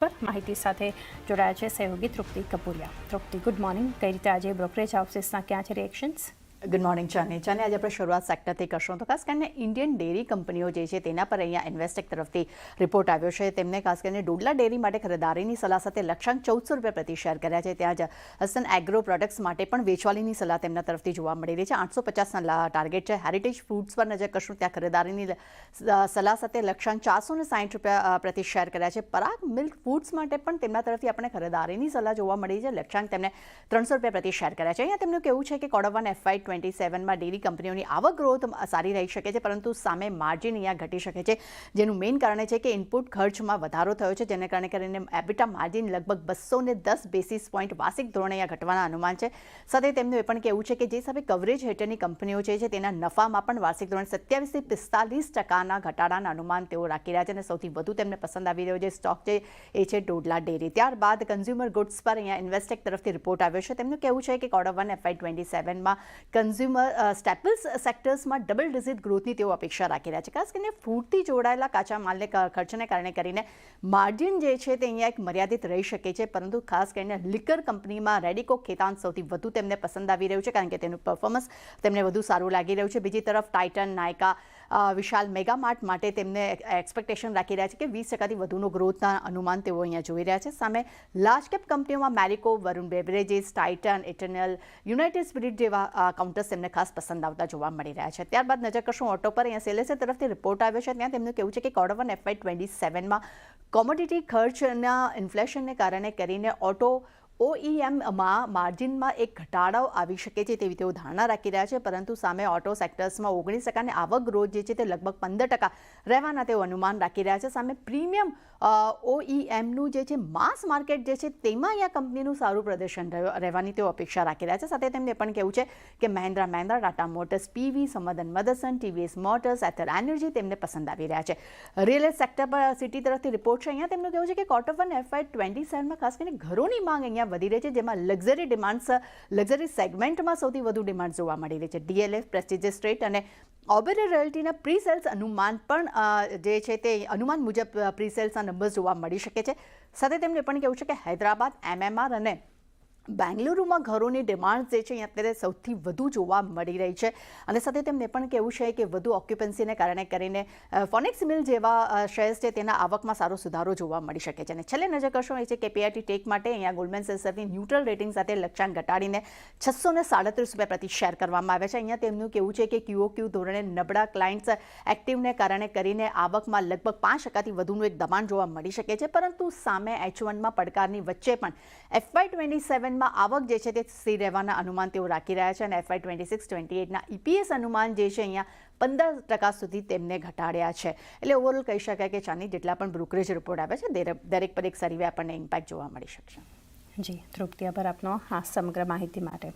પર માહિતી સાથે જોડાયા છે સહયોગી તૃપ્તિ કપૂરિયા. તૃપ્તિ, ગુડ મોર્નિંગ. કઈ રીતે આજે બ્રોકરેજ હાઉસીસના ક્યાં છે રિએક્શન્સ? ગુડ મોર્નિંગ ચાની. આજે આપણે શરૂઆત સેક્ટરથી કરશું. તો ખાસ કરીને ઇન્ડિયન ડેરી કંપનીઓ જે છે તેના પર અહીંયા ઇન્વેસ્ટેક તરફથી રિપોર્ટ આવ્યો છે. તેમને ખાસ કરીને ડોડલા ડેરી માટે ખરીદારીની સલાહ સાથે લક્ષ્યાંક 1400 પ્રતિ શેર કર્યા છે. ત્યાં જ હસન એગ્રો પ્રોડક્ટ્સ માટે પણ વેચવાલીની સલાહ તેમના તરફથી જોવા મળી રહી છે. 850ના ટાર્ગેટ છે. હેરિટેજ ફૂડ્સ પર નજર કરશું, ત્યાં ખરીદારીની સલાહ સાથે લક્ષ્યાંક 460 રૂપિયા પ્રતિ શેર કર્યા છે. પરાગ મિલ્ક ફૂડ્સ માટે પણ તેમના તરફથી આપણે ખરીદારીની સલાહ જોવા મળી છે. લક્ષ્યાંક તેમને 300 રૂપિયા પ્રતિ શેર કર્યા છે. અહીંયા તેમનું કહેવું છે કે Q1 FY27માં ડેરી કંપનીઓની આવક ગ્રોથ સારી રહી શકે છે, પરંતુ સામે માર્જિન અહીંયા ઘટી શકે છે, જેનું મેઇન કારણ છે કે ઇનપુટ ખર્ચમાં વધારો થયો છે, જેને કારણે એબિટા માર્જિન લગભગ 210 બેસિસ પોઈન્ટ વાર્ષિક ધોરણે અહીંયા ઘટવાના અનુમાન છે. સાથે તેમનું એ પણ કહેવું છે કે જે હિસાબે કવરેજ હેઠળની કંપનીઓ છે તેના નફામાં પણ વાર્ષિક ધોરણે 27 થી 45% ઘટાડાના અનુમાન તેઓ રાખી રહ્યા છે. અને સૌથી વધુ તેમને પસંદ આવી રહ્યો જે સ્ટોક છે એ છે ડોડલા ડેરી. ત્યારબાદ કન્ઝ્યુમર ગુડ્સ પર અહીંયા ઇન્વેસ્ટેક તરફથી રિપોર્ટ આવ્યો છે. તેમનું કહેવું છે કે Q1 FY27માં કન્ઝ્યુમર સ્ટેપલ્સ સેક્ટર્સમાં ડબલ ડિજિટ ગ્રોથની તેઓ અપેક્ષા રાખી રહ્યા છે. ખાસ કરીને ફૂડથી જોડાયેલા કાચા માલને ખર્ચને કારણે કરીને માર્જિન જે છે તે અહીંયા એક મર્યાદિત રહી શકે છે, પરંતુ ખાસ કરીને લિકર કંપનીમાં રેડિકો ખેતાન સૌથી વધુ તેમને પસંદ આવી રહ્યું છે, કારણ કે તેનું પરફોર્મન્સ તેમને વધુ સારું લાગી રહ્યું છે. બીજી તરફ ટાઇટન, નાયકા, વિશાલ મેગામાર્ટ માટે તેમને એક્સપેક્ટેશન રાખી રહ્યા છે કે 20%થી વધુનો ગ્રોથના અનુમાન તેઓ અહીંયા જોઈ રહ્યા છે. સામે લાર્જ કેપ કંપનીઓમાં Marico, Varun Beverages, Titan, Eternal, United Spirits જેવા કાઉન્ટર્સ તેમને ખાસ પસંદ આવતા જોવા મળી રહ્યા છે. ત્યારબાદ નજર કરશું ઓટો પર. અહીંયા સેલેસે તરફથી રિપોર્ટ આવ્યો છે. ત્યાં તેમનું કહેવું છે કે Q1 FY27માં કોમોડિટી ખર્ચના ઇન્ફ્લેશનને કારણે કરીને ઓટો OEMમાં માર્જિનમાં એક ઘટાડો આવી શકે છે તેવી તેઓ ધારણા રાખી રહ્યા છે, પરંતુ સામે ઓટો સેક્ટર્સમાં 19% આવક ગ્રોથ જે છે તે લગભગ 15% રહેવાના તેઓ અનુમાન રાખી રહ્યા છે. સામે પ્રીમિયમ OEMનું જે છે માસ માર્કેટ જે છે તેમાં અહીંયા કંપનીનું સારું પ્રદર્શન રહેવાની તેઓ અપેક્ષા રાખી રહ્યા છે. સાથે તેમને પણ કહેવું છે કે Mahindra, Tata motors, PV, સમદન મદરસન, TVS motors, Ather energy તેમને પસંદ આવી રહ્યા છે. રિયલ એસ્ટેટ સેક્ટર પર સિટી તરફથી રિપોર્ટ છે. અહીંયા તેમનું કહેવું છે કે Q1 FY27માં ખાસ કરીને ઘરોની માંગ અહીંયા વધી રહી છે, જેમાં લક્ઝરી સેગમેન્ટમાં સૌથી વધુ ડિમાન્ડ જોવા મળી રહી છે. DLF, પ્રેસ્ટિજિયસ સ્ટ્રેટ અને ઓબેરે રોયલ્ટીના પ્રી સેલ્સ અનુમાન પણ જે છે તે અનુમાન મુજબ પ્રી સેલ્સના નંબર્સ જોવા મળી શકે છે. સાથે તેમને પણ કહેવું છે કે હૈદરાબાદ, MMR અને બેંગલુરુમાં ઘરોની ડિમાન્ડ જે છે એ અત્યારે સૌથી વધુ જોવા મળી રહી છે. અને સાથે તેમને પણ કહેવું છે કે વધુ ઓક્યુપન્સીને કારણે કરીને ફોનેક્સ મિલ જેવા શેર્સ છે તેના આવકમાં સારો સુધારો જોવા મળી શકે છે. અને છેલ્લે નજર કરશો એ છે કે PIT ટેક માટે અહીંયા ગોલ્ડમેન સચની ન્યુટ્રલ રેટિંગ સાથે લક્ષ્યાંક ઘટાડીને 637 રૂપિયા પ્રતિ શેર કરવામાં આવે છે. અહીંયા તેમનું કહેવું છે કે QOQ ધોરણે નબળા ક્લાયન્ટ્સ એક્ટિવને કારણે કરીને આવકમાં લગભગ 5%થી વધુનું એક દબાણ જોવા મળી શકે છે, પરંતુ સામે H1માં પડકારની વચ્ચે પણ FY27માં આવક જે છે તે સ્થિર રહેવાના અનુમાન તેઓ રાખી રહ્યા છે. અને FY26-28ના EPS અનુમાન જે છે અહીંયા 15% સુધી તેમને ઘટાડ્યા છે. એટલે ઓવરઓલ કહી શકાય કે ચાની જેટલા પણ બ્રોકરેજ રિપોર્ટ આવે છે દરેક પર એક સારી આપણને ઇમ્પેક્ટ જોવા મળી શકશે. જી તૃપ્તિ, આભાર આપનો આ સમગ્ર માહિતી માટે.